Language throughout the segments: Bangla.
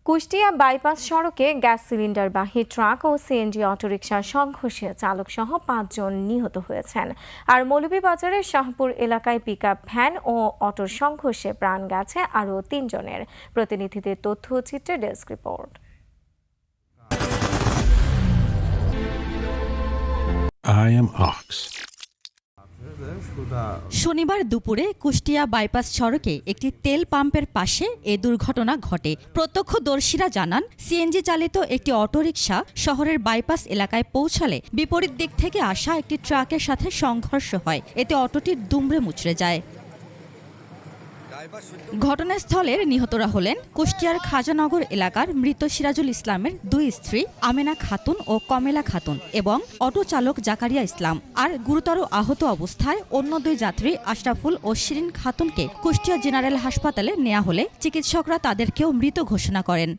কুষ্টিয়া বাইপাস সড়কে গ্যাস সিলিন্ডারবাহী ট্রাক ও সিএনজি অটোরিকশার সংঘর্ষে চালকসহ ৫ জন নিহত হয়েছেন। আর মৌলভীবাজারের শাহপুর এলাকায় পিকআপ ভ্যান ও অটোর সংঘর্ষে প্রাণ গেছে আরও ৩ জনের। প্রতিনিধিদের তথ্য চিত্রে desk report. I am Ox. শনিবার দুপুরে কুষ্টিয়া বাইপাস সড়কে একটি তেল পাম্পের পাশে এ দুর্ঘটনা ঘটে। প্রত্যক্ষদর্শীরা জানান, সিএনজি চালিত একটি অটোরিকশা শহরের বাইপাস এলাকায় পৌঁছালে বিপরীত দিক থেকে আসা একটি ট্রাকের সাথে সংঘর্ষ হয়। এতে অটোটি দুমড়ে মুচড়ে যায়। ঘটনাস্থলের নিহতরা হলেন কুষ্টিয়ার খাজানগর এলাকার মৃত সিরাজুল ইসলামের 2 স্ত্রী আমেনা খাতুন ও কমেলা খাতুন এবং অটো চালক জাকারিয়া ইসলাম। আর গুরুতর আহত অবস্থায় অন্য 2 যাত্রী আশরাফুল ও শিরিন খাতুনকে কুষ্টিয়া জেনারেল হাসপাতালে নেওয়া হলে চিকিৎসকরা তাদেরকেও মৃত ঘোষণা করেন।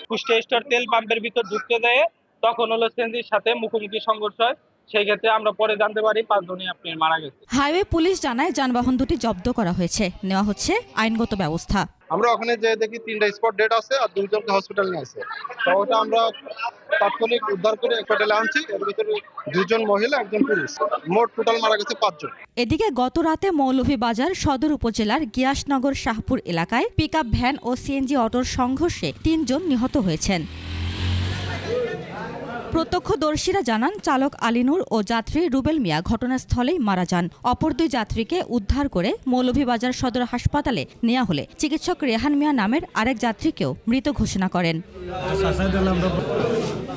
কুষ্টিয়া স্টোর তেল পাম্পের ভিতর ঢুকতে দেয়, তখন হলো সিএনজির সাথে মুখোমুখি সংঘর্ষ হয়। সেই ক্ষেত্রে আমরা পরে জানতে পারি 5 জনই আপনি মারা গেছে। হাইওয়ে পুলিশ জানায়, যানবাহন দুটি জব্দ করা হয়েছে, নেওয়া হচ্ছে আইনগত ব্যবস্থা। আমরা ওখানে যে দেখি 3টা স্পট ডেড আছে আর 2 জনকে হসপিটাল নিয়ে আছে। তো ওটা আমরা তাৎক্ষণিক উদ্ধার করে হসপিটালে আনছি। এর ভিতরে 2 জন মহিলা, 1 জন পুরুষ, মোট টোটাল মারা গেছে 5 জন। এদিকে গত রাতে মৌলভীবাজার সদর উপজেলার গিয়াসনগর শাহপুর এলাকায় পিকআপ ভ্যান ও সিএনজি অটোর সংঘর্ষে 3 জন নিহত হয়েছেন। প্রত্যক্ষদর্শীরা জানান, চালক আলিনুর ও যাত্রী রুবেল মিয়া ঘটনাস্থলেই মারা যান। অপর 2 যাত্রীকে উদ্ধার করে মৌলভীবাজার সদর হাসপাতালে নেওয়া হলে চিকিৎসক রেহান মিয়া নামের আরেক যাত্রীকেও মৃত ঘোষণা করেন।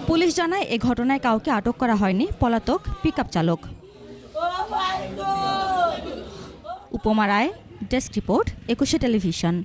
পুলিশ জানায়, এ ঘটনায় কাউকে আটক করা হয়নি। পলাতক পিকআপ চালক। উপমা রায়, ডেস্ক রিপোর্ট, 21 টেলিভিশন।